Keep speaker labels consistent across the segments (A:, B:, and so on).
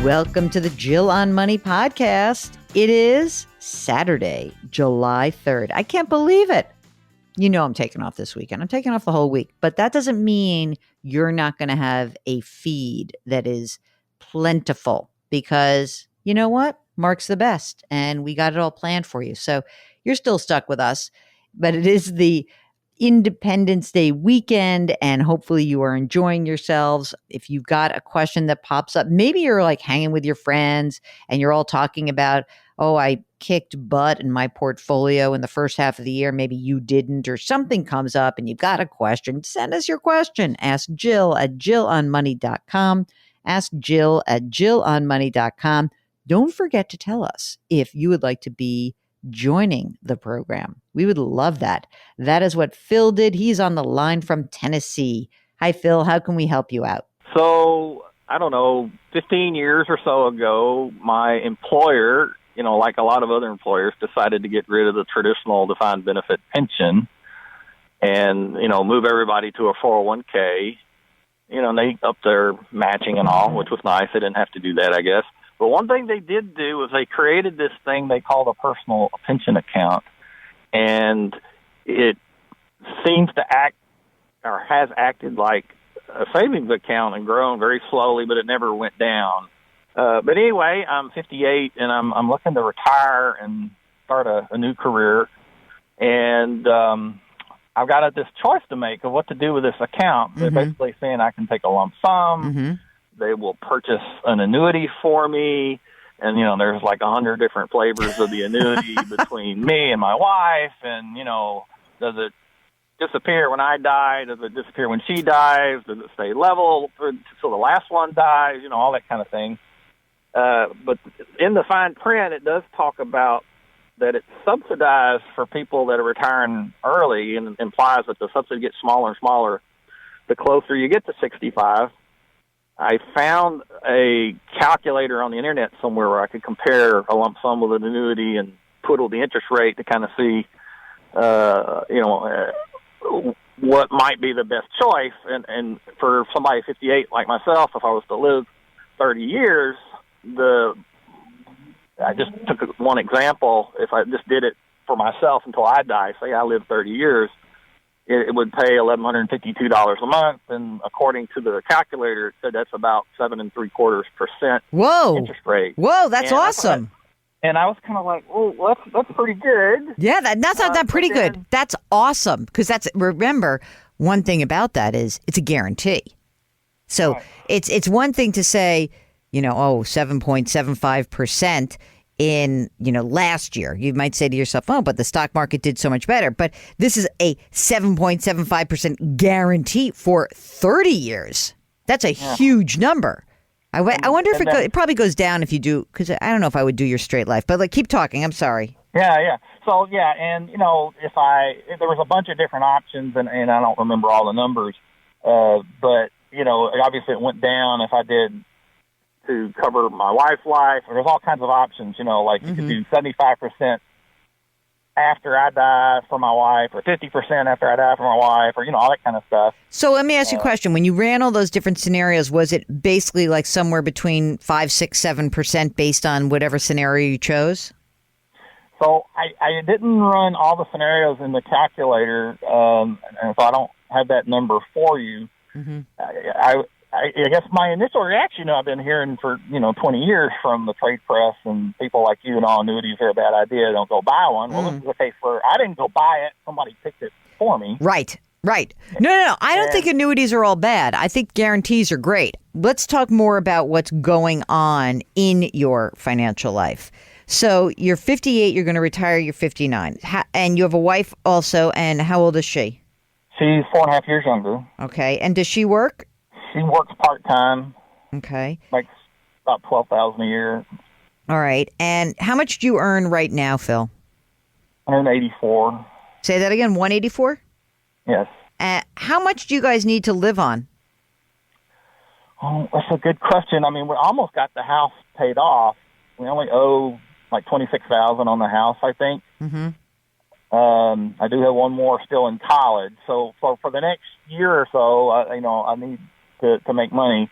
A: Welcome to the Jill on Money podcast. It is Saturday, July 3rd. I can't believe it. You know I'm taking off this weekend. I'm taking off the whole week. But that doesn't mean you're not going to have a feed that is plentiful because you know what? Mark's the best. And we got it all planned for you. So you're still stuck with us. But it is the Independence Day weekend, and hopefully you are enjoying yourselves. If you've got a question that pops up, maybe you're like hanging with your friends and you're all talking about, oh, I kicked butt in my portfolio in the first half of the year. Maybe you didn't, or something comes up and you've got a question. Send us your question. Ask Jill at jillonmoney.com. Ask Jill at jillonmoney.com. Don't forget to tell us if you would like to be joining the program. We would love that. That is what Phil did. He's on the line from Tennessee. Hi, Phil. How can we help you out?
B: So, I don't know, 15 years or so ago, my employer, like a lot of other employers, decided to get rid of the traditional defined benefit pension and, move everybody to a 401k. And they upped their matching and all, which was nice. They didn't have to do that, I guess. But one thing they did do was they created this thing they called a personal pension account. And it seems to act or has acted like a savings account and grown very slowly, but it never went down. But anyway, I'm 58 and I'm looking to retire and start a new career. And I've got this choice to make of what to do with this account.
A: Mm-hmm.
B: They're basically saying I can take a lump sum.
A: Mm-hmm. They
B: will purchase an annuity for me. And, there's like 100 different flavors of the annuity between me and my wife. And, does it disappear when I die? Does it disappear when she dies? Does it stay level till the last one dies? All that kind of thing. But in the fine print, it does talk about that it's subsidized for people that are retiring early, and implies that the subsidy gets smaller and smaller the closer you get to 65. I found a calculator on the internet somewhere where I could compare a lump sum with an annuity and put the interest rate to kind of see, what might be the best choice. And for somebody 58 like myself, if I was to live 30 years, I just took one example. If I just did it for myself until I die, say I live 30 years, it would pay $1,152 a month, and according to the calculator, it said that's about 7.75%
A: Whoa
B: interest rate.
A: Whoa, that's awesome.
B: And I was kind of like, well, that's pretty good.
A: Yeah, that's not that pretty good. That's awesome, because remember, one thing about that is it's a guarantee. So right. It's one thing to say, 7.75% in, last year. You might say to yourself, oh, but the stock market did so much better. But this is a 7.75% guarantee for 30 years. That's a huge number. I wonder if it probably goes down if you do, because I don't know if I would do your straight life. But keep talking. I'm sorry.
B: Yeah. So, and, there was a bunch of different options, and I don't remember all the numbers. But, obviously it went down if I did to cover my wife's life. There's all kinds of options, you could do 75% after I die for my wife, or 50% after I die for my wife, or, all that kind of stuff.
A: So let me ask you a question. When you ran all those different scenarios, was it basically like somewhere between 5, 6, 7% based on whatever scenario you chose?
B: So I didn't run all the scenarios in the calculator, and so I don't have that number for you. Mm-hmm. I guess my initial reaction, I've been hearing for, 20 years from the trade press and people like you, and all annuities are a bad idea, don't go buy one. Well, this is the case where I didn't go buy it. Somebody picked it for me.
A: Right. No. I don't think annuities are all bad. I think guarantees are great. Let's talk more about what's going on in your financial life. So you're 58, you're going to retire, you're 59. And you have a wife also, and how old is she?
B: She's 4.5 years younger.
A: Okay. And does she work?
B: She works part-time.
A: Okay.
B: Makes about $12,000 a year.
A: All right. And how much do you earn right now, Phil?
B: 184.
A: Say that again, 184?
B: Yes.
A: How much do you guys need to live on?
B: Oh, that's a good question. I mean, we almost got the house paid off. We only owe like $26,000 on the house, I think. Mm-hmm. I do have one more still in college. So for the next year or so, I need to make money.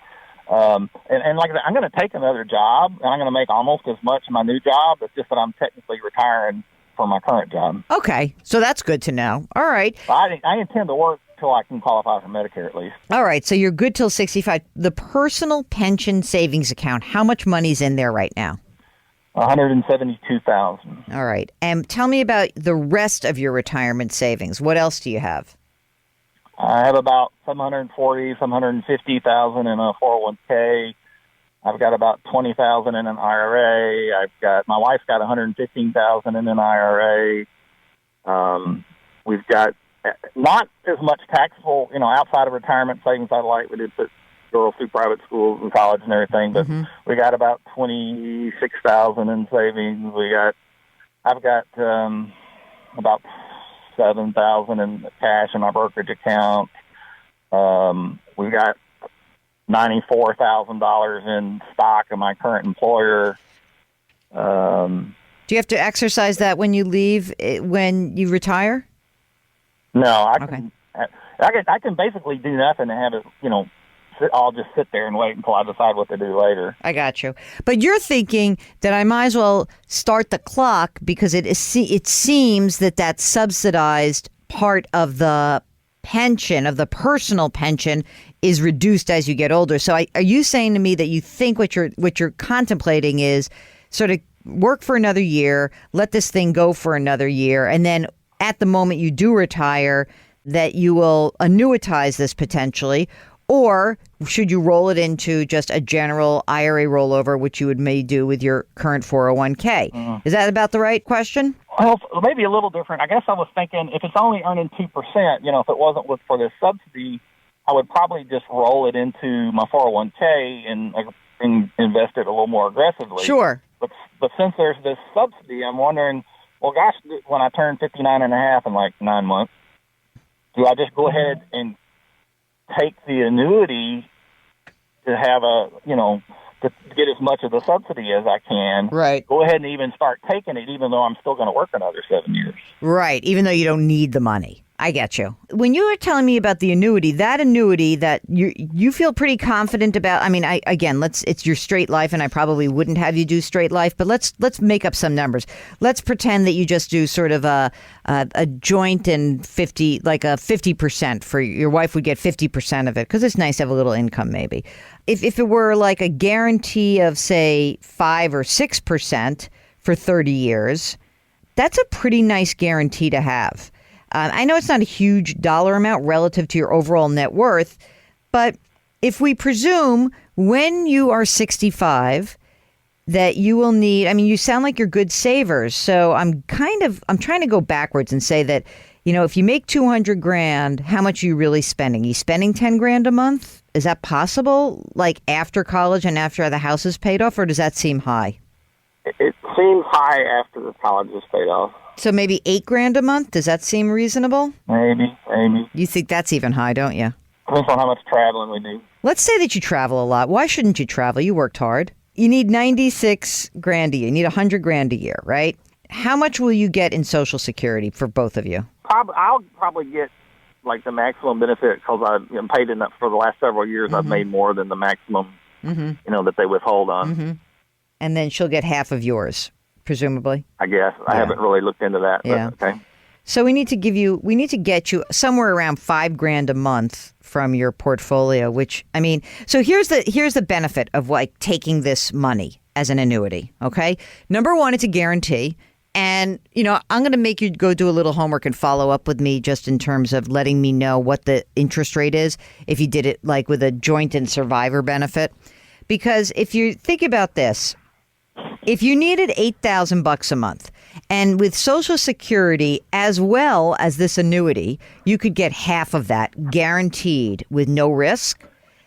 B: And like I said, I'm going to take another job, and I'm going to make almost as much in my new job. It's just that I'm technically retiring from my current job.
A: Okay, so that's good to know. All right.
B: I intend to work till I can qualify for Medicare at least.
A: All right, so you're good till 65. The personal pension savings account, how much money's in there right now?
B: $172,000.
A: All right, and tell me about the rest of your retirement savings. What else do you have?
B: I have about $750,000 in a 401k. I've got about $20,000 in an IRA. My wife's got $115,000 in an IRA. We've got not as much taxable, outside of retirement savings I'd like. We did put girls through private schools and college and everything, but we got about $26,000 in savings. I've got about $7,000 in cash in my brokerage account. We've got $94,000 in stock of my current employer.
A: Do you have to exercise that when you leave, when you retire?
B: No, I can basically do nothing and have it, I'll just sit there and wait until I decide what to do later.
A: I got you. But you're thinking that I might as well start the clock because it seems that subsidized part of the pension, of the personal pension, is reduced as you get older. So are you saying to me that you think what you're contemplating is sort of work for another year, let this thing go for another year, and then at the moment you do retire, that you will annuitize this potentially? Or should you roll it into just a general IRA rollover, which you may do with your current 401k? Is that about the right question?
B: Well, maybe a little different. I guess I was thinking if it's only earning 2%, if it wasn't for this subsidy, I would probably just roll it into my 401k and invest it a little more aggressively.
A: Sure.
B: But since there's this subsidy, I'm wondering, well, gosh, when I turn 59 and a half in like 9 months, do I just go ahead and take the annuity to have to get as much of the subsidy as I can?
A: Right.
B: Go ahead and even start taking it, even though I'm still going to work another 7 years.
A: Right. Even though you don't need the money. I get you. When you were telling me about the annuity that you feel pretty confident about. I mean, it's your straight life, and I probably wouldn't have you do straight life. But let's make up some numbers. Let's pretend that you just do sort of a joint and 50, like a 50% for your wife would get 50% of it because it's nice to have a little income. Maybe if it were like a guarantee of say 5 or 6% for 30 years, that's a pretty nice guarantee to have. I know it's not a huge dollar amount relative to your overall net worth, but if we presume when you are 65 that you will need, you sound like you're good savers. So I'm trying to go backwards and say that, if you make $200,000, how much are you really spending? Are you spending $10,000 a month? Is that possible? Like after college and after the house is paid off, or does that seem high?
B: It seems high after the college is paid off.
A: So maybe $8,000 a month? Does that seem reasonable?
B: Maybe. You
A: think that's even high, don't you?
B: Depends on how much traveling we do.
A: Let's say that you travel a lot. Why shouldn't you travel? You worked hard. You need $96,000 a year. You need $100,000 a year, right? How much will you get in Social Security for both of you?
B: I'll probably get like the maximum benefit because I've paid enough for the last several years. I've made more than the maximum, that they withhold on.
A: And then she'll get half of yours. Presumably, I
B: guess I haven't really looked into that.
A: Yeah.
B: But okay.
A: So we need to get you somewhere around $5,000 a month from your portfolio. So here's the benefit of like taking this money as an annuity. Okay, number one, it's a guarantee, and I'm going to make you go do a little homework and follow up with me just in terms of letting me know what the interest rate is if you did it like with a joint and survivor benefit, because if you think about this. If you needed $8,000 a month, and with Social Security as well as this annuity, you could get half of that guaranteed with no risk,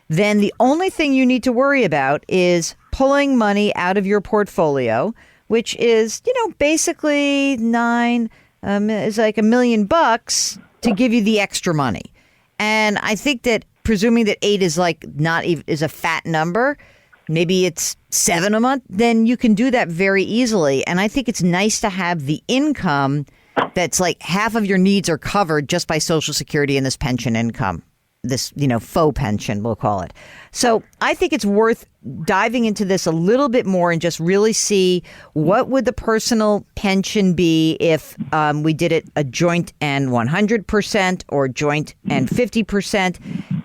A: then the only thing you need to worry about is pulling money out of your portfolio, which is, basically is like $1 million to give you the extra money. And I think that presuming that 8 is is a fat number, maybe it's 7 a month, then you can do that very easily. And I think it's nice to have the income that's like half of your needs are covered just by Social Security and this pension income. this, faux pension, we'll call it. So I think it's worth diving into this a little bit more and just really see what would the personal pension be if we did it a joint and 100% or joint and 50%.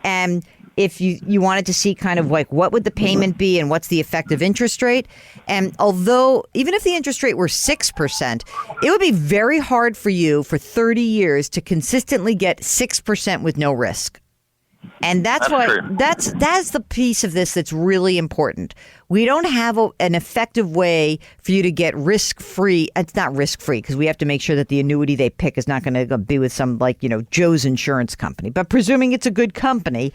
A: And if you wanted to see kind of like what would the payment be and what's the effective interest rate. And although even if the interest rate were 6%, it would be very hard for you for 30 years to consistently get 6% with no risk. And that's the piece of this that's really important. We don't have an effective way for you to get risk-free. It's not risk-free because we have to make sure that the annuity they pick is not going to be with some Joe's insurance company. But presuming it's a good company,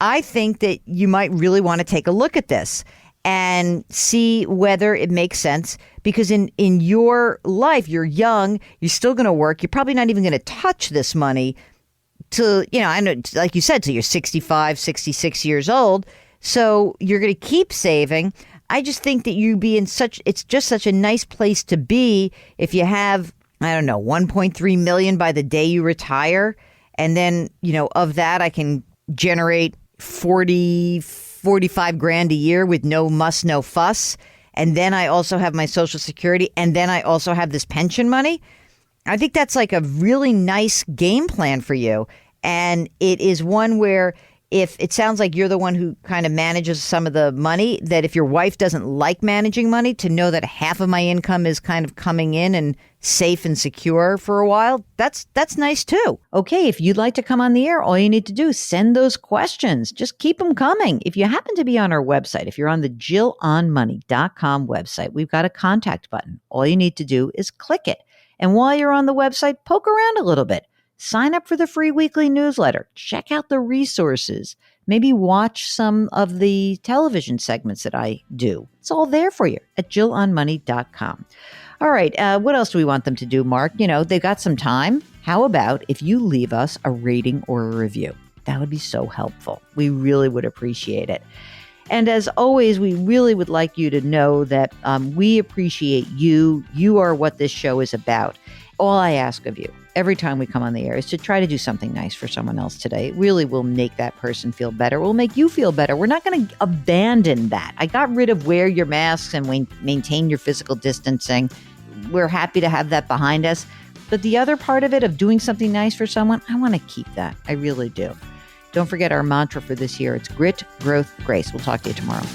A: I think that you might really want to take a look at this and see whether it makes sense, because in your life, you're young, you're still going to work. You're probably not even going to touch this money till, I know, like you said, till you're 65, 66 years old. So you're going to keep saving. I just think that it's just such a nice place to be if you have, I don't know, 1.3 million by the day you retire. And then, of that, I can generate 45 grand a year with no muss, no fuss. And then I also have my Social Security. And then I also have this pension money. I think that's like a really nice game plan for you. And it is one where if it sounds like you're the one who kind of manages some of the money, that if your wife doesn't like managing money, to know that half of my income is kind of coming in and safe and secure for a while, that's nice too. Okay, if you'd like to come on the air, all you need to do is send those questions. Just keep them coming. If you happen to be on our website, if you're on the JillOnMoney.com website, we've got a contact button. All you need to do is click it. And while you're on the website, poke around a little bit. Sign up for the free weekly newsletter. Check out the resources. Maybe watch some of the television segments that I do. It's all there for you at JillOnMoney.com. All right. What else do we want them to do, Mark? They've got some time. How about if you leave us a rating or a review? That would be so helpful. We really would appreciate it. And as always, we really would like you to know that we appreciate you. You are what this show is about. All I ask of you every time we come on the air is to try to do something nice for someone else today. It really will make that person feel better. We'll make you feel better. We're not going to abandon that. I got rid of wear your masks and maintain your physical distancing. We're happy to have that behind us. But the other part of it, of doing something nice for someone, I want to keep that. I really do. Don't forget our mantra for this year. It's grit, growth, grace. We'll talk to you tomorrow.